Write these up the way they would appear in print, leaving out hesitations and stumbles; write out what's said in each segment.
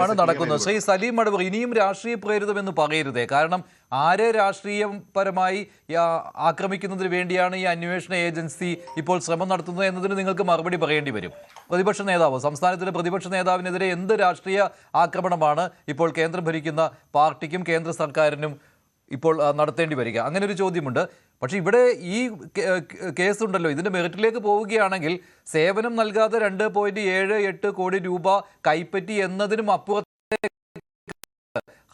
ആണ് നടക്കുന്നത്. ശ്രീ സലീം മടവൂർ, ഇനിയും രാഷ്ട്രീയ പ്രേരിതമെന്ന് പറയരുതേ. കാരണം ആരെ രാഷ്ട്രീയപരമായി ആക്രമിക്കുന്നതിന് വേണ്ടിയാണ് ഈ അന്വേഷണ ഏജൻസി ഇപ്പോൾ ശ്രമം നടത്തുന്നത് എന്നതിന് നിങ്ങൾക്ക് മറുപടി പറയേണ്ടി വരും. പ്രതിപക്ഷ നേതാവ്, സംസ്ഥാനത്തിലെ പ്രതിപക്ഷ നേതാവിനെതിരെ എന്ത് രാഷ്ട്രീയ ആക്രമണമാണ് ഇപ്പോൾ കേന്ദ്രം ഭരിക്കുന്ന പാർട്ടിക്കും കേന്ദ്ര സർക്കാരിനും ഇപ്പോൾ നടത്തേണ്ടി വരിക? അങ്ങനെ ഒരു ചോദ്യമുണ്ട്. പക്ഷെ ഇവിടെ ഈ കേസുണ്ടല്ലോ, ഇതിൻ്റെ മെറിറ്റിലേക്ക് പോവുകയാണെങ്കിൽ സേവനം നൽകാതെ 2.78 കോടി രൂപ കൈപ്പറ്റി എന്നതിനും അപ്പുറത്ത്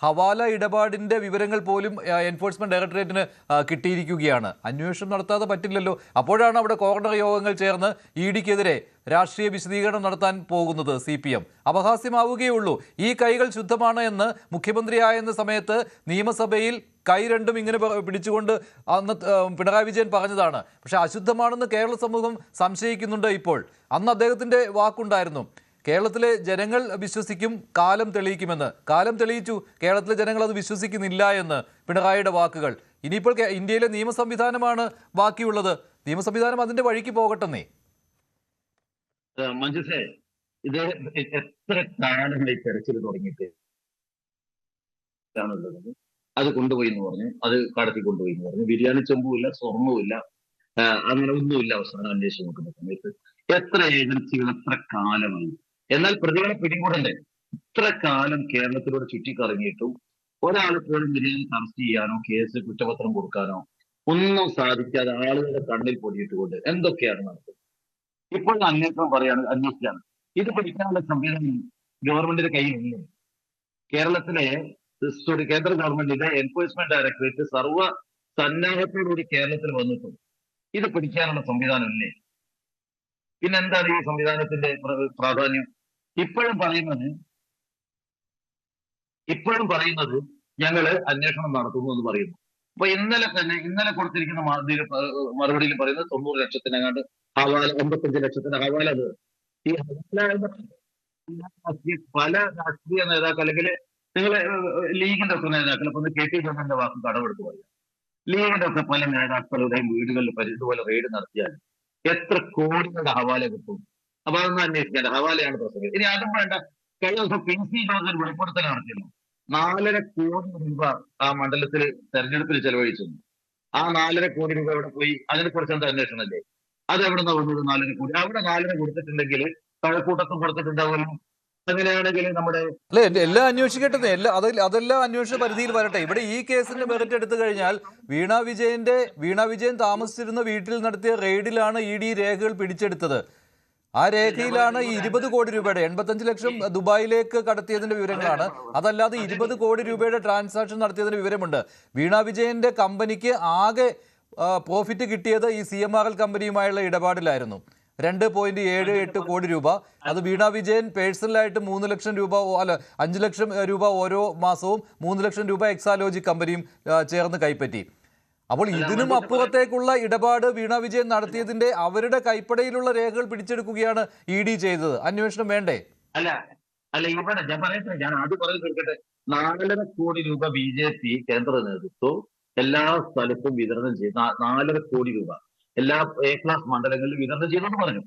ഹവാല ഇടപാടിൻ്റെ വിവരങ്ങൾ പോലും എൻഫോഴ്സ്മെന്റ് ഡയറക്ടറേറ്റിന് കിട്ടിയിരിക്കുകയാണ്. അന്വേഷണം നടത്താതെ പറ്റില്ലല്ലോ. അപ്പോഴാണ് അവിടെ കോർണർ യോഗങ്ങൾ ചേർന്ന് ഇഡിക്കെതിരെ രാഷ്ട്രീയ വിശദീകരണം നടത്താൻ പോകുന്നത്. CPM അപഹാസ്യമാവുകയുള്ളൂ. ഈ കൈകൾ ശുദ്ധമാണ് എന്ന് മുഖ്യമന്ത്രിയായെന്ന സമയത്ത് നിയമസഭയിൽ കൈ രണ്ടും ഇങ്ങനെ പിടിച്ചുകൊണ്ട് അന്ന് പിണറായി വിജയൻ പറഞ്ഞതാണ്. പക്ഷെ അശുദ്ധമാണെന്ന് കേരള സമൂഹം സംശയിക്കുന്നുണ്ട് ഇപ്പോൾ. അന്ന് അദ്ദേഹത്തിൻ്റെ വാക്കുണ്ടായിരുന്നു, കേരളത്തിലെ ജനങ്ങൾ വിശ്വസിക്കും, കാലം തെളിയിക്കുമെന്ന്. കാലം തെളിയിച്ചു, കേരളത്തിലെ ജനങ്ങൾ അത് വിശ്വസിക്കുന്നില്ല എന്ന് പിണറായിയുടെ വാക്കുകൾ. ഇനിയിപ്പോൾ ഇന്ത്യയിലെ നിയമ സംവിധാനമാണ് ബാക്കിയുള്ളത്. നിയമ സംവിധാനം അതിന്റെ വഴിക്ക് പോകട്ടെന്നേ. മഞ്ജുഷേ, ഇത് എത്ര കാലമായി തെരച്ചിൽ തുടങ്ങിയിട്ട് അത് കൊണ്ടുപോയി എന്ന് പറഞ്ഞു, അത് കടത്തി കൊണ്ടുപോയി എന്ന് പറഞ്ഞു. ബിരിയാണി ചെമ്പുമില്ല, സ്വർണ്ണവുമില്ല, അങ്ങനെ ഒന്നുമില്ല. അവസാനം അന്വേഷിച്ച് നോക്കുന്ന സമയത്ത് എത്ര ഏജൻസികൾ എത്ര കാലമായി. എന്നാൽ പ്രതികളെ പിടികൂടണ്ടേ? ഇത്ര കാലം കേരളത്തിലൂടെ ചുറ്റിക്കറങ്ങിയിട്ടും ഒരാളെ പോലും ബിരിയാണി അറസ്റ്റ് ചെയ്യാനോ കേസ് കുറ്റപത്രം കൊടുക്കാനോ ഒന്നും സാധിക്കാതെ ആളുകളുടെ കണ്ണിൽ പൊടിയിട്ടുകൊണ്ട് എന്തൊക്കെയാണ് നടക്കുന്നത്? ഇപ്പോൾ അന്വേഷണം പറയാണ്, അന്വേഷിക്കാണ്. ഇത് പിടിക്കാനുള്ള സംവിധാനം ഗവൺമെന്റിന്റെ കയ്യിലില്ല. കേരളത്തിലെ കേന്ദ്ര ഗവൺമെന്റിന്റെ എൻഫോഴ്സ്മെന്റ് ഡയറക്ടറേറ്റ് സർവ്വ സന്നാഹത്തോടുകൂടി കേരളത്തിൽ വന്നിട്ടുണ്ട്. ഇത് പിടിക്കാനുള്ള സംവിധാനം ഇല്ലേ? പിന്നെ എന്താണ് ഈ സംവിധാനത്തിന്റെ പ്രാധാന്യം? ഇപ്പോഴും പറയുന്നത് ഞങ്ങള് അന്വേഷണം നടത്തുന്നു എന്ന് പറയുന്നു. അപ്പൊ ഇന്നലെ കൊടുത്തിരിക്കുന്ന മറുപടിയിൽ പറയുന്നത് 90 ലക്ഷത്തിനെങ്ങാണ്ട് ഹവാല, 55 ലക്ഷത്തിന്റെ ഹവാല. അത് ഈ ഹവാല പല രാഷ്ട്രീയ നേതാക്കൾ, അല്ലെങ്കിൽ നിങ്ങളെ ലീഗിന്റെ ഒക്കെ നേതാക്കൾ, ഇപ്പൊ KT ജോസഫിന്റെ വാക്ക് കടമെടുത്ത് പറയാം, ലീഗിന്റെ ഒക്കെ പല നേതാക്കളുടെയും വീടുകളിൽ ഇതുപോലെ റെയ്ഡ് നടത്തിയാൽ എത്ര കോടികളുടെ ഹവാല കിട്ടും? അപ്പൊ അതൊന്നും അന്വേഷിക്കേണ്ട, ഹവാലയാണ് പ്രശ്നം. ഇനി അതും വേണ്ട. കഴിഞ്ഞ ദിവസം PC ജോസഫ് വെളിപ്പെടുത്തൽ നടത്തിയിരുന്നു. 4.5 കോടി രൂപ ആ മണ്ഡലത്തിൽ തെരഞ്ഞെടുപ്പിൽ ചെലവഴിച്ചു. ആ 4.5 കോടി രൂപ എവിടെ പോയി? അതിനെ കുറിച്ച് എന്താ അന്വേഷണമല്ലേ? അത് എവിടെ നിന്ന് വന്നത്? 4.5 കോടി അവിടെ 4.5 കൊടുത്തിട്ടുണ്ടെങ്കിൽ കഴക്കൂട്ടത്തും കൊടുത്തിട്ടുണ്ടാവുമല്ലോ. അങ്ങനെയാണെങ്കിൽ നമ്മുടെ എല്ലാം അന്വേഷിക്കട്ടെ, അതെല്ലാം അന്വേഷണ പരിധിയിൽ വരട്ടെ. ഇവിടെ ഈ കേസിന്റെ മെറിറ്റ് എടുത്തു കഴിഞ്ഞാൽ വീണ വിജയൻ താമസിച്ചിരുന്ന വീട്ടിൽ നടത്തിയ റെയ്ഡിലാണ് ED രേഖകൾ പിടിച്ചെടുത്തത്. ആ രേഖയിലാണ് ഈ 20 കോടി രൂപയുടെ 85 ലക്ഷം ദുബായിലേക്ക് കടത്തിയതിന്റെ വിവരങ്ങളാണ്. അതല്ലാതെ 20 കോടി രൂപയുടെ ട്രാൻസാക്ഷൻ നടത്തിയതിന്റെ വിവരമുണ്ട്. വീണ വിജയന്റെ കമ്പനിക്ക് ആകെ പ്രോഫിറ്റ് കിട്ടിയത് ഈ CMRL കമ്പനിയുമായുള്ള ഇടപാടിലായിരുന്നു. 2.78 കോടി രൂപ. അത് വീണ വിജയൻ പേഴ്സണലായിട്ട് 3 ലക്ഷം രൂപ, 5 ലക്ഷം രൂപ ഓരോ മാസവും 3 ലക്ഷം രൂപ എക്സാലോജി കമ്പനിയും ചേർന്ന് കൈപ്പറ്റി. അപ്പോൾ ഇതിനും അപ്പുറത്തേക്കുള്ള ഇടപാട് വീണ വിജയൻ നടത്തിയതിന്റെ അവരുടെ കൈപ്പടയിലുള്ള രേഖകൾ പിടിച്ചെടുക്കുകയാണ് ED ചെയ്തത്. അന്വേഷണം വേണ്ടേ? അല്ല ഇവിടെ ഞാൻ പറയട്ടെ, ഞാൻ ആദ്യം പറഞ്ഞു തീർക്കട്ടെ. 4.5 കോടി രൂപ BJP കേന്ദ്ര നേതൃത്വം എല്ലാ സ്ഥലത്തും വിതരണം ചെയ്ത് 4.5 കോടി രൂപ എല്ലാ A ക്ലാസ് മണ്ഡലങ്ങളിലും വിതരണം ചെയ്തെന്ന് പറഞ്ഞു.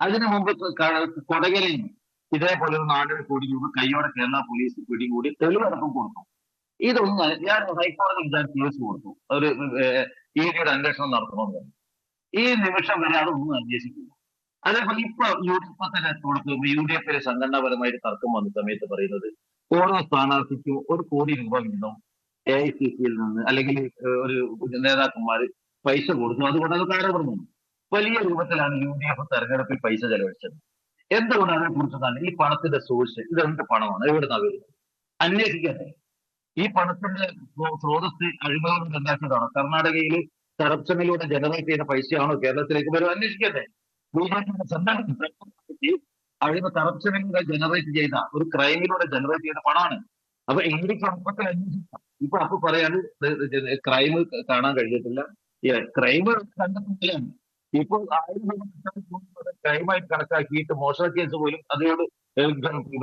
അതിനു മുമ്പ് കൊടകരയിൽ ഇതേപോലെ 4.5 കോടി രൂപ കൈയോടെ കേരള പോലീസ് പിടികൂടി തെളിവടക്കം കൊടുത്തു. ഇതൊന്നും ഞാൻ ഹൈക്കോടതി കേസ് കൊടുത്തു, ഒരു EDയുടെ അന്വേഷണം നടത്തണമെന്ന്. ഈ നിമിഷം വരെ അതൊന്നും അന്വേഷിക്കില്ല. അതേപോലെ ഇപ്പൊ UDF സംഘടനാപരമായിട്ട് തർക്കം വന്ന സമയത്ത് പറയുന്നത് ഓരോ സ്ഥാനാർത്ഥിക്കും 1 കോടി രൂപ വീതം AICCയിൽ നിന്ന് അല്ലെങ്കിൽ ഒരു നേതാക്കന്മാര് പൈസ കൊടുത്തു. അതുകൊണ്ട് അത് കാരണമെന്നു വലിയ രൂപത്തിലാണ് UDF തെരഞ്ഞെടുപ്പിൽ പൈസ ചെലവഴിച്ചത്. എന്തുകൊണ്ട് അതിനെക്കുറിച്ച് ഈ പണത്തിന്റെ സോഴ്സ്, ഇതെന്ത് പണമാണ്, എവിടുന്നാ വരുന്നത്? അന്വേഷിക്കട്ടെ. ഈ പണത്തിന്റെ സ്രോതസ് അഴിമതി ഉണ്ടാക്കിയതാണോ? കർണാടകയിൽ കറപ്ഷനിലൂടെ ജനറേറ്റ് ചെയ്ത പൈസയാണോ കേരളത്തിലേക്ക് വരും? അന്വേഷിക്കട്ടെ. കറപ്ഷനിലൂടെ ജനറേറ്റ് ചെയ്ത ഒരു ക്രൈമിലൂടെ ജനറേറ്റ് ചെയ്ത പണമാണ്. അപ്പൊ ഇന്ത്യക്ക് അപ്പത്തിൽ അന്വേഷിക്കാം. അപ്പൊ പറയാണ് ക്രൈം കാണാൻ കഴിഞ്ഞിട്ടില്ല, ക്രൈം കണ്ടെത്തുന്നില്ലാണ്. ഇപ്പോൾ 1000 ക്രൈമായിട്ട് കണക്കാക്കിയിട്ട് മോഷണ കേസ് പോലും അതിനോട്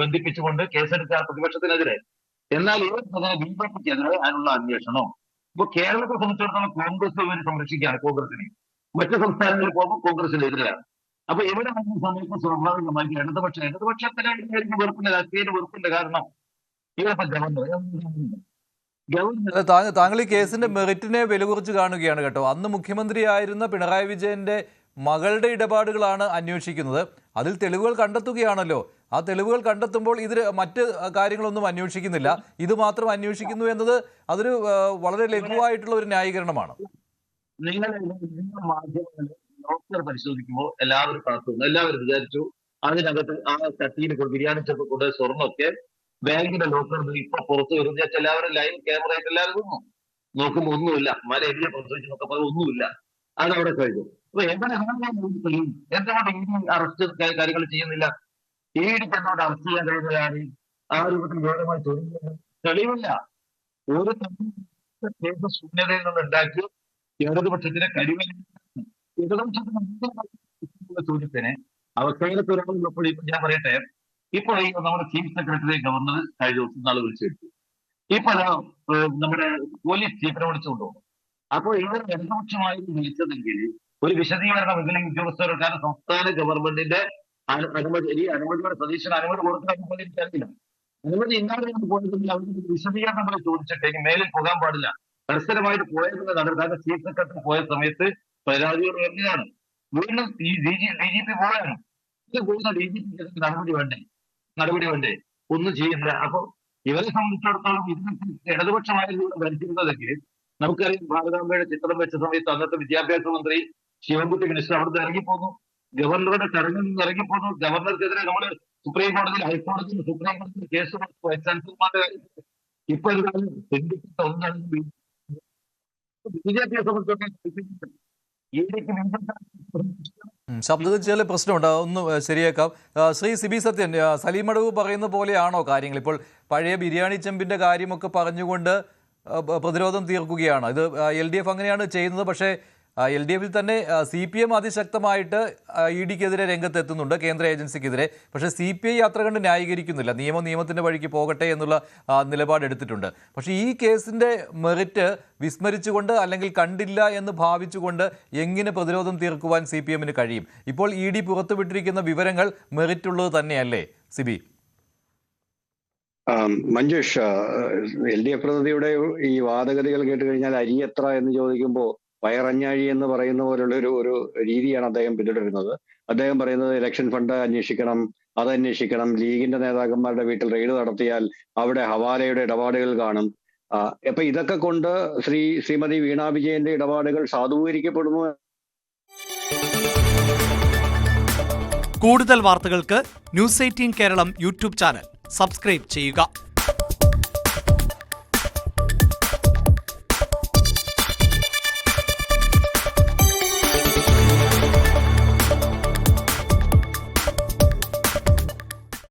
ബന്ധിപ്പിച്ചുകൊണ്ട് കേസെടുത്ത പ്രതിപക്ഷത്തിനെതിരെ. എന്നാൽ BJPക്കെതിരെ അതിനുള്ള അന്വേഷണം ഇപ്പൊ കേരളത്തെ സംബന്ധിച്ചിടത്തോളം കോൺഗ്രസ് ഇവർ സംരക്ഷിക്കുകയാണ്, കോൺഗ്രസിനെ. മറ്റു സംസ്ഥാനങ്ങളിൽ പോകുമ്പോൾ കോൺഗ്രസിനെതിരെയാണ്. അപ്പൊ ഇവിടെ വന്ന സമയത്ത് സ്വാഭാവികമായി ഇടതുപക്ഷത്തിനായിരിക്കും വെറുപ്പില്ല, രാഷ്ട്രീയ വെറുപ്പില്ല. കാരണം ഇവരിപ്പോ ഗവർണർ അല്ല, താങ്കൾ ഈ കേസിന്റെ മെറിറ്റിനെ വില കുറിച്ച് കാണുകയാണ് കേട്ടോ. അന്ന് മുഖ്യമന്ത്രിയായിരുന്ന പിണറായി വിജയന്റെ മകളുടെ ഇടപാടുകളാണ് അന്വേഷിക്കുന്നത്. അതിൽ തെളിവുകൾ കണ്ടെത്തുകയാണല്ലോ. ആ തെളിവുകൾ കണ്ടെത്തുമ്പോൾ ഇതിൽ മറ്റ് കാര്യങ്ങളൊന്നും അന്വേഷിക്കുന്നില്ല, ഇത് മാത്രം അന്വേഷിക്കുന്നു എന്നത് അതൊരു വളരെ ലഘുവായിട്ടുള്ള ഒരു ന്യായീകരണമാണ്. നിങ്ങൾ മാധ്യമങ്ങൾ ഡോക്ടർ പരിശോധിക്കുമ്പോൾ എല്ലാവരും കാത്തുന്നു, എല്ലാവരും വിചാരിച്ചു അതിനകത്ത് ആ ചട്ടിയിൽ ബിരിയാണി ചെപ്പ് കൊണ്ട് സ്വർണ്ണമൊക്കെ ബാങ്കിന്റെ ലോക്കറിൽ ഇപ്പൊ പുറത്തു വരുന്ന എല്ലാവരും ലൈവ് ക്യാമറ ആയിട്ട് എല്ലാവരും നോക്കുമ്പോൾ ഒന്നുമില്ല. മല എരിയ പ്രസവിച്ച് നോക്കുമ്പോൾ ഒന്നുമില്ല. അതവിടെ കഴിഞ്ഞു. അപ്പൊ എന്തുകൊണ്ട് അറസ്റ്റ് കാര്യങ്ങൾ ചെയ്യുന്നില്ല? ഈടിക്ക് എന്തുകൊണ്ട് അറസ്റ്റ് ചെയ്യാൻ കഴിയുന്നതാണ്? ആ രൂപത്തിൽ ഗൗരവമായി തെളിവില്ല. ഒരു കേസ് ശൂന്യതയിൽ നിന്ന് ഉണ്ടാക്കി ഇടതുപക്ഷത്തിനെ ഇടതുപക്ഷത്തിന് ചോദ്യത്തിന് അവസാനത്തെ ഒരാളുള്ളപ്പോൾ ഇപ്പൊ ഞാൻ പറയട്ടെ, ഇപ്പോൾ ഈ നമ്മുടെ ചീഫ് സെക്രട്ടറി ഗവർണർ കഴിഞ്ഞ ദിവസം നാളെ വിളിച്ചെടുത്തു. ഇപ്പൊ നമ്മുടെ പോലീസ് ചീഫിനെ വിളിച്ചുകൊണ്ടുപോകും. അപ്പോൾ ഇവർ ഇടതുപക്ഷമായി വിളിച്ചതെങ്കിൽ ഒരു വിശദീകരണം എങ്കിലും ഉദ്യോഗസ്ഥർ, കാരണം സംസ്ഥാന ഗവൺമെന്റിന്റെ അനുമതിയുടെ സതീശന് അനുമതി കൊടുക്കാൻ എനിക്കറിയില്ല. അനുമതി ഇന്നാണ് പോയതെങ്കിൽ അവർക്ക് വിശദീകരണങ്ങൾ ചോദിച്ചിട്ടേക്ക് മേലിൽ പോകാൻ പാടില്ല. പരസ്പരമായിട്ട് പോയതിന്റെ കാരണം ചീഫ് സെക്രട്ടറി പോയ സമയത്ത് പരാതികൾ വരുന്നതാണ്. വീണ്ടും ഈ ഡി ജി പി പോയാണ്. ഇത് പോകുന്ന ഡി ജി പിക്ക് നടപടി വേണ്ടേ? ഒന്നും ചെയ്യുന്നില്ല. അപ്പൊ ഇവരെ സംബന്ധിച്ചിടത്തോളം ഇതിനൊക്കെ ഇടതുപക്ഷമായിരുന്നു ഭരിച്ചിരുന്നതൊക്കെ നമുക്കറിയാം. ഭാരതാംബയുടെ ചിത്രം വെച്ച സമയത്ത് അന്നത്തെ വിദ്യാഭ്യാസ മന്ത്രി ശിവൻകുട്ടി മിനിസ്റ്റർ അവിടുന്ന് ഇറങ്ങിപ്പോന്നു. ഗവർണറുടെ ചടങ്ങിൽ നിന്ന് ഇറങ്ങിപ്പോന്നു. ഗവർണർക്കെതിരെ നമ്മൾ സുപ്രീം കോടതിയിൽ, ഹൈക്കോടതിയിൽ, സുപ്രീം കോടതിയിൽ കേസ് കൊടുത്തു. വൈസ് ചാൻസലർമാരുടെ കാര്യത്തിൽ ഇപ്പൊ എന്താണ് ഒന്നാണ് ബിജെപിയെ സംബന്ധിച്ചിടത്തോളം ശബ്ദത്തിൽ ചില പ്രശ്നമുണ്ട്, ഒന്ന് ശരിയാക്കാം. ശ്രീ സിബി സത്യൻ, സലീമടവ് പറയുന്ന പോലെയാണോ കാര്യങ്ങൾ? ഇപ്പോൾ പഴയ ബിരിയാണി ചെമ്പിന്റെ കാര്യമൊക്കെ പറഞ്ഞുകൊണ്ട് പ്രതിരോധം തീർക്കുകയാണ്. ഇത് LDF അങ്ങനെയാണ് ചെയ്യുന്നത്. പക്ഷേ LDFിൽ തന്നെ CPM അതിശക്തമായിട്ട് EDക്കെതിരെ രംഗത്തെത്തുന്നുണ്ട്, കേന്ദ്ര ഏജൻസിക്കെതിരെ. പക്ഷേ CPI അത്ര കണ്ട് ന്യായീകരിക്കുന്നില്ല. നിയമത്തിൻ്റെ വഴിക്ക് പോകട്ടെ എന്നുള്ള നിലപാടെടുത്തിട്ടുണ്ട്. പക്ഷേ ഈ കേസിൻ്റെ മെറിറ്റ് വിസ്മരിച്ചുകൊണ്ട് അല്ലെങ്കിൽ കണ്ടില്ല എന്ന് ഭാവിച്ചുകൊണ്ട് എങ്ങനെ പ്രതിരോധം തീർക്കുവാൻ CPMന് കഴിയും? ഇപ്പോൾ ED പുറത്തുവിട്ടിരിക്കുന്ന വിവരങ്ങൾ മെറിറ്റുള്ളത് തന്നെയല്ലേ സിബി? മഞ്ജുഷ്, LDF പ്രതിനിധിയുടെ ഈ വാദഗതികൾ കേട്ട് കഴിഞ്ഞാൽ അരി എത്ര എന്ന് ചോദിക്കുമ്പോൾ വയറഞ്ഞാഴി എന്ന് പറയുന്ന പോലുള്ള ഒരു രീതിയാണ് അദ്ദേഹം പിന്തുടരുന്നത്. അദ്ദേഹം പറയുന്നത് ഇലക്ഷൻ ഫണ്ട് അന്വേഷിക്കണം, അതന്വേഷിക്കണം, ലീഗിന്റെ നേതാക്കന്മാരുടെ വീട്ടിൽ റെയ്ഡ് നടത്തിയാൽ അവിടെ ഹവാലയുടെ ഇടപാടുകൾ കാണും. അപ്പൊ ഇതൊക്കെ കൊണ്ട് ശ്രീമതി വീണ വിജയന്റെ ഇടപാടുകൾ സാധൂകരിക്കപ്പെടുന്നു. കൂടുതൽ വാർത്തകൾക്ക് News 18 Keralam YouTube channel subscribe ചെയ്യുക.